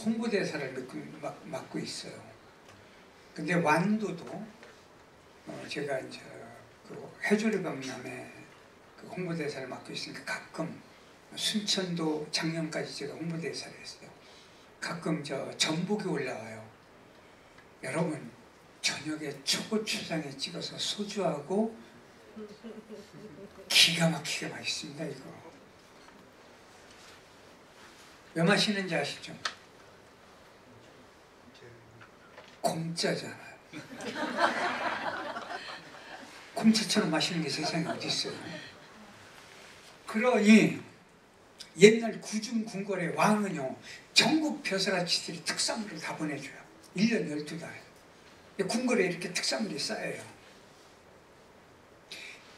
홍보대사를 맡고 있어요. 근데 완도도 제가 이제 그 해조류 박람회 그 홍보대사를 맡고 있으니까 가끔 순천도 작년까지 제가 홍보대사를 했어요. 가끔 저 전복이 올라와요. 여러분 저녁에 초고추장에 찍어서 소주하고 기가 막히게 맛있습니다. 이거 왜 마시는지 아시죠? 공짜잖아요. 공짜처럼 마시는 게 세상에 어디 있어요. 그러니 옛날 구중궁궐의 왕은요 전국 벼슬아치들이 특산물을 다 보내줘요. 1년 12달 궁궐에 이렇게 특산물이 쌓여요.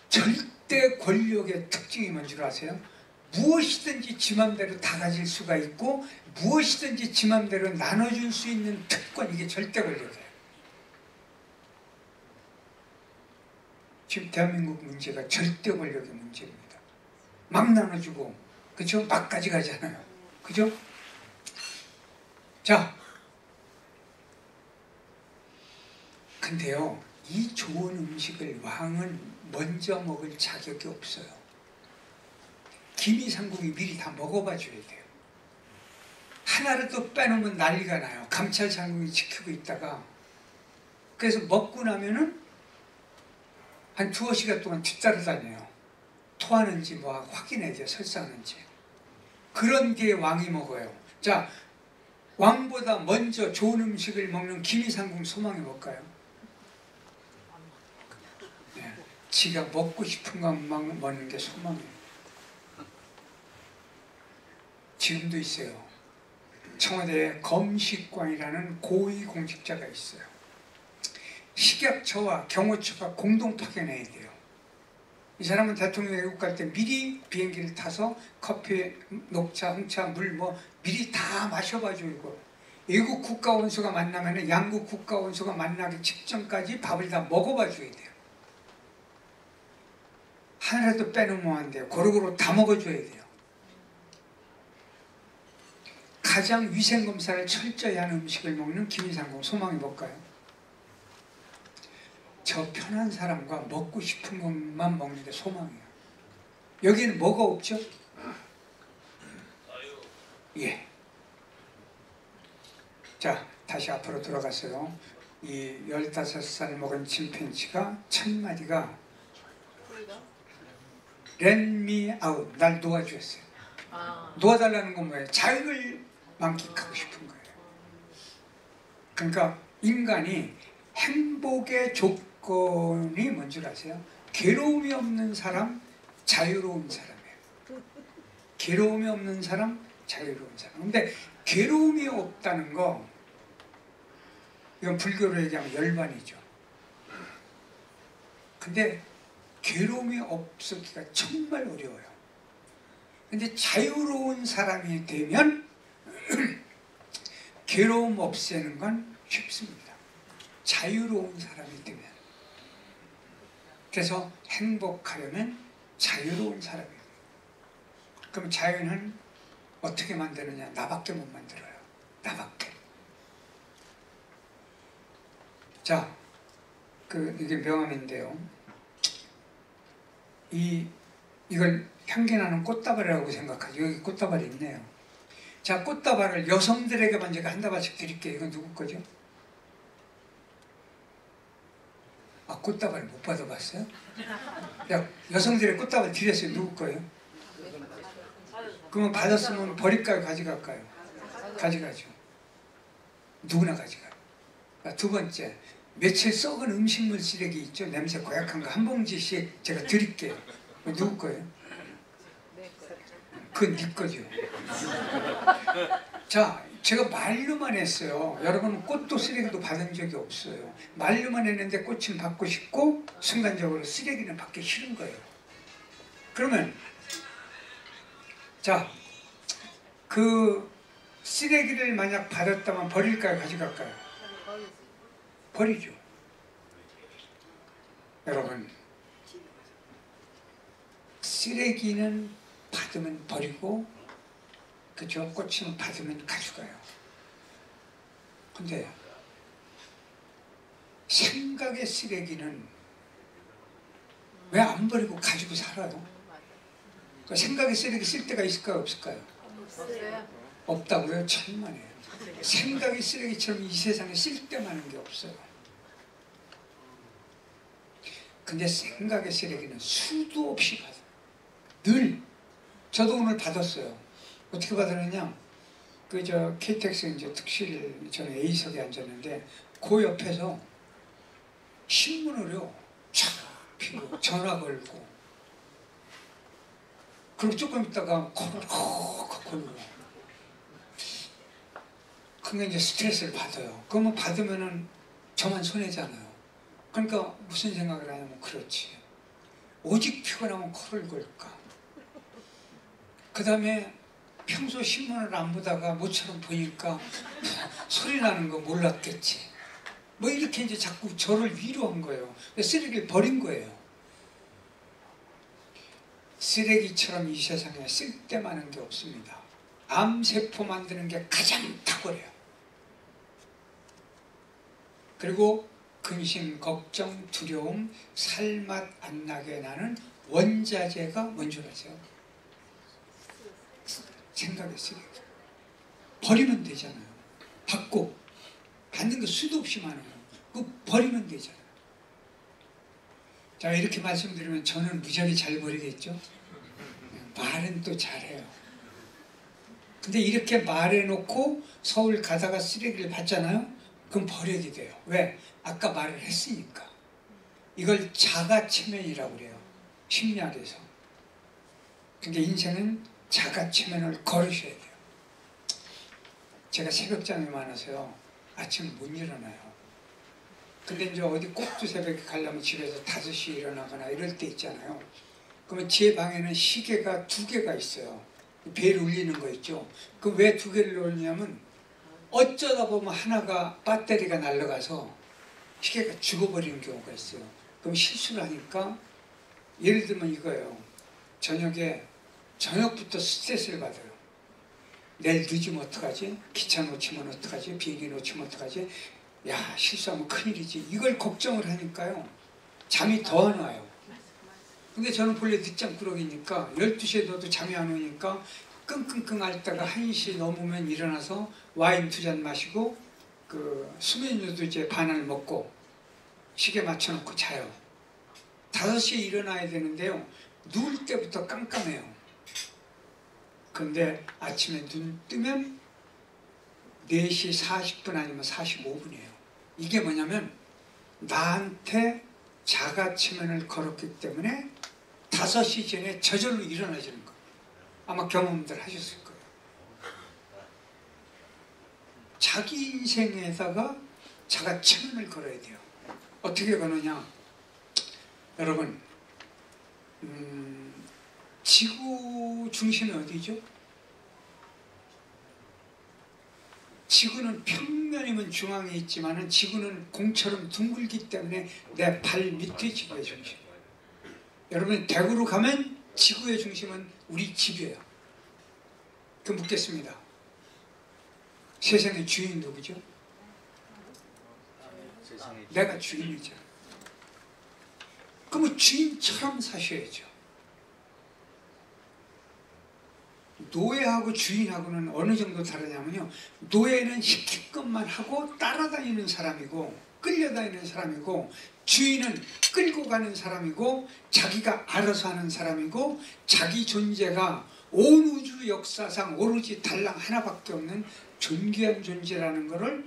절대 권력의 특징이 뭔지 아세요? 무엇이든지 지 맘대로 다 가질 수가 있고 무엇이든지 지 맘대로 나눠줄 수 있는 특권, 이게 절대 권력이에요. 지금 대한민국 문제가 절대 권력의 문제입니다. 막 나눠주고, 그죠? 막 가져가잖아요. 그죠? 자, 근데요, 이 좋은 음식을 왕은 먼저 먹을 자격이 없어요. 기미상궁이 미리 다 먹어봐 줘야 돼요. 하나를 또 빼놓으면 난리가 나요. 감찰장군이 지키고 있다가. 그래서 먹고 나면은 한 2-5시간 동안 뒤따라다녀요. 토하는지 뭐 확인해야 돼요. 설사하는지. 그런 게 왕이 먹어요. 자, 왕보다 먼저 좋은 음식을 먹는 기미상궁 소망이 뭘까요? 네, 지가 먹고 싶은 것만 먹는 게 소망이에요. 지금도 있어요. 청와대에 검식관이라는 고위공직자가 있어요. 식약처와 경호처가 공동 파견해야 돼요. 이 사람은 대통령 외국 갈 때 미리 비행기를 타서 커피, 녹차, 홍차, 물 뭐 미리 다 마셔봐줘요. 이거. 외국 국가원수가 만나면 양국 국가원수가 만나기 직전까지 밥을 다 먹어봐줘야 돼요. 하나라도 빼놓으면 안 돼요. 고루고루 다 먹어줘야 돼요. 가장 위생검사를 철저히 하는 음식을 먹는 기미상궁 소망이 뭘까요? 저 편한 사람과 먹고 싶은 것만 먹는 게 소망이에요. 여기는 뭐가 없죠? 예. 자, 다시 앞으로 돌아가서요. 이 15살 먹은 침팬지가 첫 마디가 Let me out, 날 놓아주었어요. 놓아달라는 건 뭐예요? 자유를 만끽하고 싶은 거예요. 그러니까 인간이 행복의 조건이 뭔지 아세요? 괴로움이 없는 사람, 자유로운 사람이에요. 괴로움이 없는 사람, 자유로운 사람. 근데 괴로움이 없다는 거, 이건 불교로 얘기하면 열반이죠. 근데 괴로움이 없었기가 정말 어려워요. 근데 자유로운 사람이 되면 괴로움 없애는 건 쉽습니다. 자유로운 사람이 되면. 그래서 행복하려면 자유로운 사람이에요. 그럼 자유는 어떻게 만드느냐? 나밖에 못 만들어요. 나밖에. 자, 이게 명함인데요. 이걸 향기나는 꽃다발이라고 생각하죠. 여기 꽃다발이 있네요. 자, 꽃다발을 여성들에게만 제가 한 다발씩 드릴게요. 이건 누구 거죠? 아, 꽃다발 못 받아봤어요? 야, 여성들의 꽃다발 드렸어요. 누구 거예요? 그러면 받았으면 버릴까요? 가져갈까요? 가져가죠. 누구나 가져가요. 두 번째, 며칠 썩은 음식물 쓰레기 있죠? 냄새 고약한 거 한 봉지씩 제가 드릴게요. 누구 거예요? 그건 네 거죠. 자, 제가 말로만 했어요. 여러분 꽃도 쓰레기도 받은 적이 없어요. 말로만 했는데 꽃은 받고 싶고 순간적으로 쓰레기는 받기 싫은 거예요. 그러면 자, 그 쓰레기를 만약 받았다면 버릴까요? 가져갈까요? 버리죠. 여러분, 쓰레기는 받으면 버리고, 그죠? 꽃은 받으면 가져가요. 근데 생각의 쓰레기는 왜 안 버리고 가지고 살아요? 그 생각의 쓰레기 쓸 때가 있을까요? 없을까요? 없어요. 없다고요? 천만에요. 생각의 쓰레기처럼 이 세상에 쓸 데만한 게 없어요. 근데 생각의 쓰레기는 수도 없이 받아요. 늘. 저도 오늘 받았어요. 어떻게 받았느냐? 그 KTX 이제 특실 저는 A석에 앉았는데 그 옆에서 신문을요 쫙 피고 전화 걸고 그리고 조금 있다가 코를 콕콕 걸고 그게 이제 스트레스를 받아요. 그러면 받으면은 저만 손해잖아요. 그러니까 무슨 생각을 하냐면 그렇지. 오직 피곤하면 코를 걸까. 그 다음에 평소 신문을 안 보다가 모처럼 보니까 소리 나는 거 몰랐겠지. 뭐 이렇게 이제 자꾸 저를 위로한 거예요. 쓰레기를 버린 거예요. 쓰레기처럼 이 세상에 쓸데 많은 게 없습니다. 암세포 만드는 게 가장 탁월해요. 그리고 근심, 걱정, 두려움, 살맛 안 나게 나는 원자재가 뭔 줄 아세요? 생각의 쓰레기. 버리면 되잖아요. 받고 받는 거 수도 없이 많아요. 그거 버리면 되잖아요. 자, 이렇게 말씀드리면 저는 무지하게 잘 버리겠죠? 말은 또 잘해요. 근데 이렇게 말해놓고 서울 가다가 쓰레기를 받잖아요? 그럼 버려야 돼요. 왜? 아까 말을 했으니까. 이걸 자가체면이라고 그래요. 심리학에서. 근데 인생은 자가체면을 걸으셔야 돼요. 제가 새벽잠이 많아서요. 아침에 못 일어나요. 근데 이제 어디 꼭두 새벽에 가려면 집에서 5시에 일어나거나 이럴 때 있잖아요. 그러면 제 방에는 시계가 2개가 있어요. 벨 울리는 거 있죠. 그 왜 2개를 놓냐면 어쩌다 보면 하나가 배터리가 날아가서 시계가 죽어버리는 경우가 있어요. 그럼 실수를 하니까 예를 들면 이거예요. 저녁부터 스트레스를 받아요. 내일 늦으면 어떡하지? 기차 놓치면 어떡하지? 비행기 놓치면 어떡하지? 야, 실수하면 큰일이지. 이걸 걱정을 하니까요. 잠이 더 안 와요. 근데 저는 본래 늦잠 꾸러기니까 12시에 넣어도 잠이 안 오니까 끙끙끙 앓다가 1시 넘으면 일어나서 와인 2잔 마시고 그 수면유도 이제 반을 먹고 시계 맞춰놓고 자요. 5시에 일어나야 되는데요. 누울 때부터 깜깜해요. 근데 아침에 눈 뜨면 4시 40분 아니면 45분이에요. 이게 뭐냐면 나한테 자가체면을 걸었기 때문에 5시 전에 저절로 일어나지는 거예요. 아마 경험들 하셨을 거예요. 자기 인생에다가 자가체면을 걸어야 돼요. 어떻게 거느냐? 여러분, 지구 중심이 어디죠? 지구는 평면이면 중앙에 있지만 지구는 공처럼 둥글기 때문에 내 발 밑에 지구의 중심. 여러분 대구로 가면 지구의 중심은 우리 집이에요. 그 묻겠습니다. 세상의 주인 누구죠? 내가 주인이죠. 그러면 주인처럼 사셔야죠. 노예하고 주인하고는 어느 정도 다르냐면요. 노예는 시킨 것만 하고 따라다니는 사람이고 끌려다니는 사람이고 주인은 끌고 가는 사람이고 자기가 알아서 하는 사람이고 자기 존재가 온 우주 역사상 오로지 달랑 하나밖에 없는 존귀한 존재라는 것을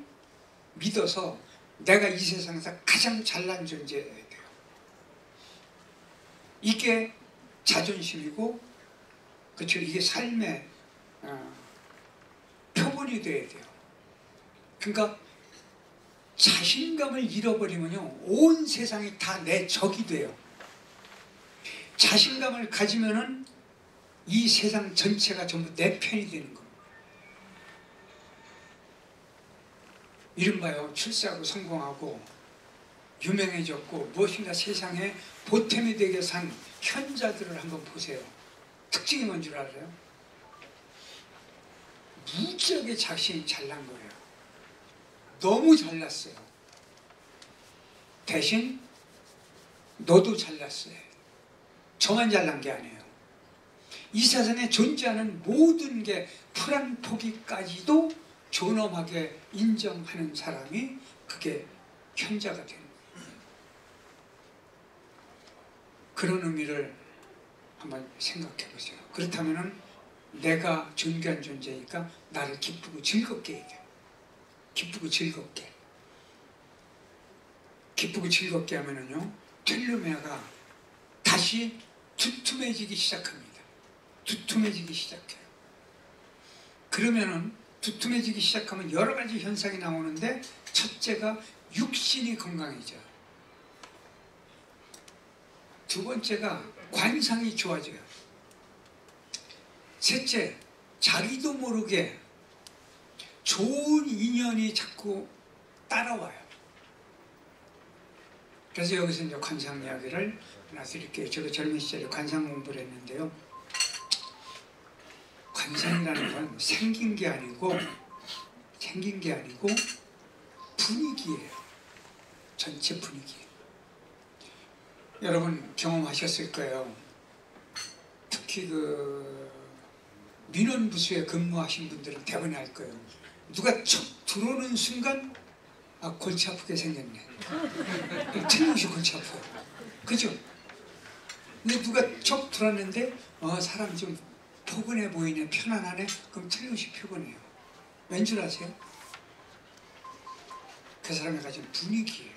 믿어서 내가 이 세상에서 가장 잘난 존재여야 돼요. 이게 자존심이고 그렇죠. 이게 삶의 표본이 돼야 돼요. 그러니까 자신감을 잃어버리면요, 온 세상이 다 내 적이 돼요. 자신감을 가지면은 이 세상 전체가 전부 내 편이 되는 거예요. 이른바요, 출세하고 성공하고 유명해졌고 무엇인가 세상에 보탬이 되게 산 현자들을 한번 보세요. 특징이 뭔 줄 알아요? 무지하게 자신이 잘난 거예요. 너무 잘났어요. 대신 너도 잘났어요. 저만 잘난 게 아니에요. 이 세상에 존재하는 모든 게 풀 한 포기까지도 존엄하게 인정하는 사람이 그게 현자가 되는 거예요. 그런 의미를 한번 생각해 보세요. 그렇다면 내가 존귀한 존재니까 나를 기쁘고 즐겁게 얘기해요. 기쁘고 즐겁게. 기쁘고 즐겁게 하면은요, 텔레미아가 다시 두툼해지기 시작합니다. 두툼해지기 시작해요. 그러면은 두툼해지기 시작하면 여러 가지 현상이 나오는데, 첫째가 육신이 건강해져요. 두 번째가 관상이 좋아져요. 셋째, 자기도 모르게 좋은 인연이 자꾸 따라와요. 그래서 여기서 이제 관상 이야기를 하나 드릴게요. 제가 젊은 시절에 관상 공부를 했는데요. 관상이라는 건 생긴 게 아니고 분위기예요. 전체 분위기. 여러분 경험하셨을 거예요. 특히 그 민원부서에 근무하신 분들은 대부분 알 거예요. 누가 척 들어오는 순간 아, 골치 아프게 생겼네. 틀림없이 골치 아파요. 그죠? 근데 누가 척 들어왔는데 사람 좀 포근해 보이네, 편안하네, 그럼 틀림없이 피곤해요. 왠 줄 아세요? 그 사람이 가진 분위기예요.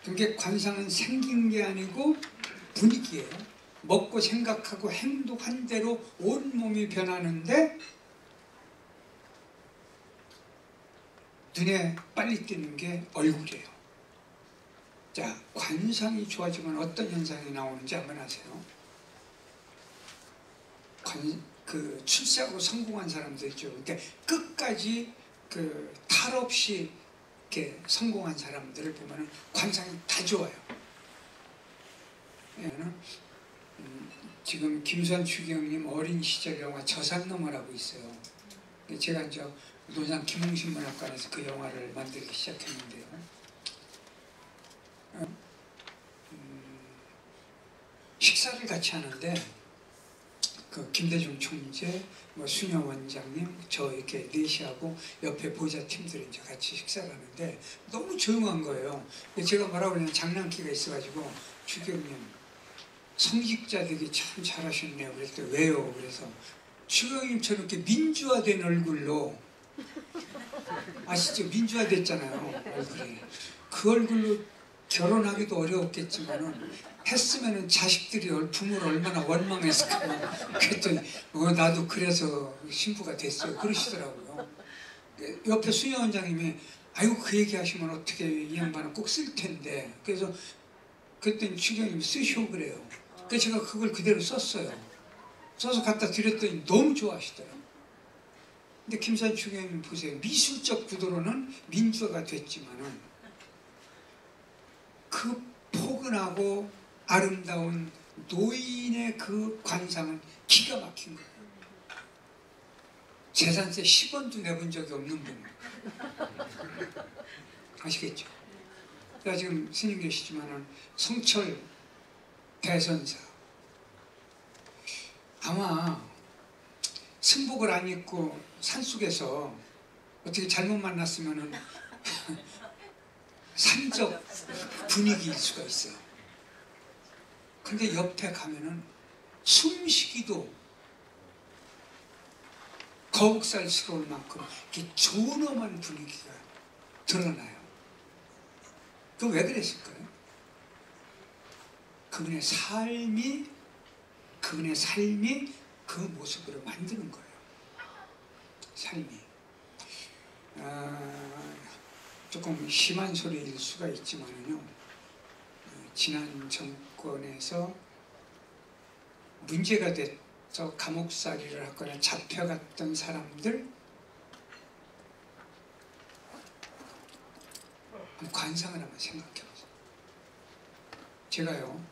그러니까 관상은 생긴 게 아니고 분위기예요. 먹고 생각하고 행동한 대로 온몸이 변하는데 눈에 빨리 띄는 게 얼굴이에요. 자, 관상이 좋아지면 어떤 현상이 나오는지 한번 아세요? 그 출세하고 성공한 사람들 있죠. 그러니까 끝까지 그 탈 없이 이렇게 성공한 사람들을 보면 관상이 다 좋아요. 지금 김선축 형님 어린 시절 영화 저산너머라고 있어요. 제가 이제 논산 김홍신문학관에서 그 영화를 만들기 시작했는데요. 식사를 같이 하는데 그 김대중 총재, 뭐 순영 원장님, 저 이렇게 넷이하고 옆에 보좌 팀들이 이제 같이 식사를 하는데 너무 조용한 거예요. 제가 뭐라고 그러냐면 장난기가 있어가지고 추경님 성직자 되기 참 잘하셨네요. 그랬더니 왜요? 그래서 추경님처럼 이렇게 민주화된 얼굴로 아시죠? 민주화됐잖아요. 얼굴이. 그 얼굴로 결혼하기도 어려웠겠지만은 했으면은 자식들이 부모를 얼마나 원망했을까. 그랬더니 나도 그래서 신부가 됐어요. 그러시더라고요. 옆에 수녀 원장님이 아이고 그 얘기 하시면 어떻게 이 양반은 꼭 쓸 텐데. 그래서 그랬더니 추경님이 쓰시오 그래요. 그래서 제가 그걸 그대로 썼어요. 써서 갖다 드렸더니 너무 좋아하시더라고요. 근데 김선축 형님 보세요. 미술적 구도로는 민주화가 됐지만은 그 포근하고 아름다운 노인의 그 관상은 기가 막힌 거예요. 재산세 10원도 내본 적이 없는 분. 아시겠죠? 제가 지금 스님 계시지만은 성철 대선사 아마 승복을 안 입고 산속에서 어떻게 잘못 만났으면은 산적 분위기일 수가 있어요. 근데 옆에 가면은 숨쉬기도 거북살스러울 만큼 이렇게 존엄한 분위기가 드러나요. 그 왜 그랬을까요? 그분의 삶이 그 모습으로 만드는 거예요. 삶이. 조금 심한 소리일 수가 있지만요. 지난 정권에서 문제가 돼서 감옥살이를 하거나 잡혀갔던 사람들 관상을 한번 생각해 보세요. 제가요,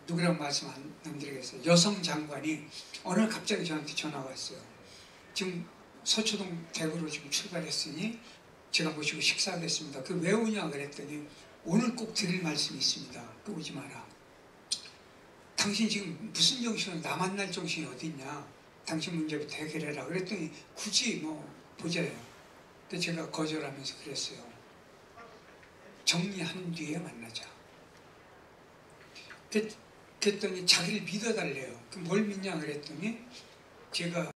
누구랑 말씀 안 드리겠어요. 여성 장관이 어느 날 갑자기 저한테 전화가 왔어요. 지금 서초동 대구로 지금 출발했으니 제가 모시고 식사하겠습니다. 그 왜 오냐 그랬더니 오늘 꼭 드릴 말씀이 있습니다. 그 오지 마라. 당신 지금 무슨 정신으로 나 만날 정신이 어디 있냐. 당신 문제부터 해결해라. 그랬더니 굳이 뭐 보자요. 근데 제가 거절하면서 그랬어요. 정리한 뒤에 만나자. 그랬더니 자기를 믿어달래요. 뭘 믿냐 그랬더니 제가